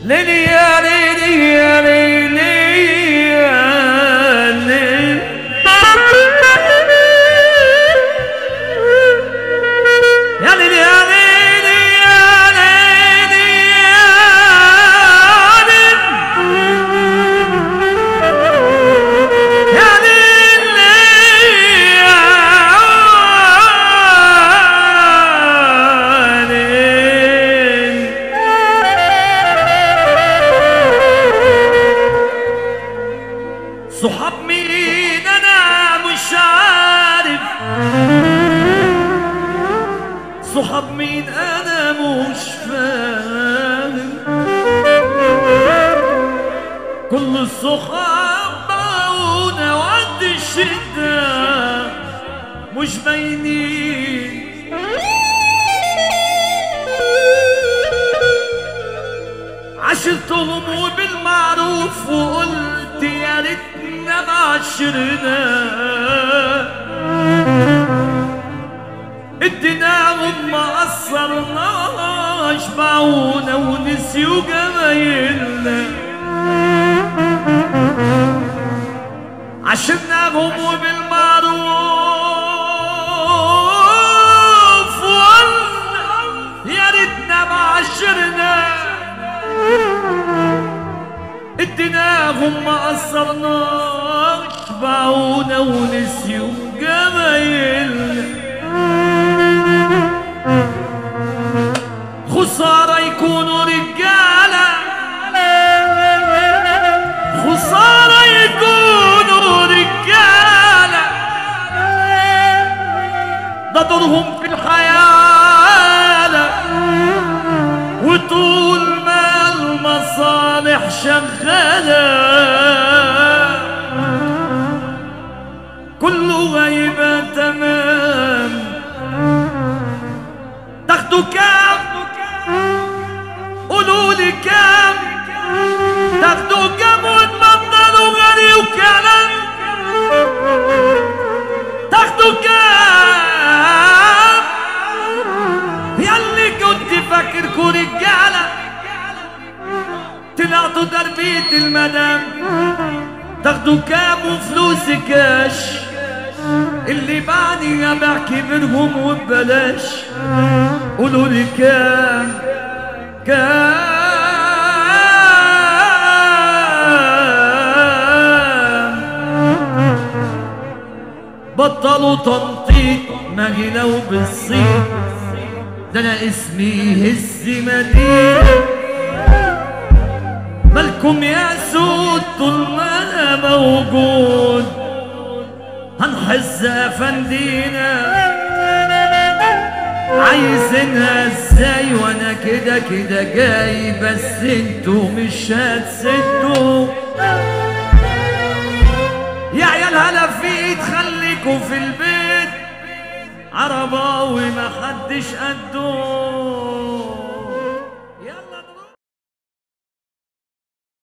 ليلي يا ليلي يا ليلي يا ليلي يا ليلي يا ليلي يا ليلي يا ليلي صحاب مين انا مش عارف، صحاب مين انا مش فاهم، كل الصحاب باعونا وقت الشدة مش باينين، عشرتهم وبالمعروف وقلت يا ريتنا بعشرنا، اديناهم ما قصرناش باعونا ونسيوا جمايلنا، عشرناهم وبالمعروف وقلنا يا ريتنا بعشرنا، اديناهم ما قصرناش باعونا ونسيوا جمايلنا، خسارة يكونوا رجالة، خسارة يكونوا رجالة، ده دورهم في الحياة، وطول ما المصالح شغالة كله هيبقى تمام. تاخدوا كام؟ قولوا لي كام؟ تاخدوا كام وتبطلوا غني وكلام؟ تاخدوا كام؟ ياللي كنت فاكركوا رجالة طلعتوا دربية المدام، تاخدوا كام وفلوس كاش؟ اللي بعدي بحكي منهم وببلاش، قولوا لي كام؟ كام؟ بطلوا تنطيط ماجي لو بالصيت، ده انا اسمي هز مدينة، مالكم يا سود طول ما انا موجود هنحز افندينا، عايزينها ازاي وانا كده كده جاي، بس انتوا مش هتسدوا يا عيال هلافيت، خليكوا في البيت عرباوي محدش قدو.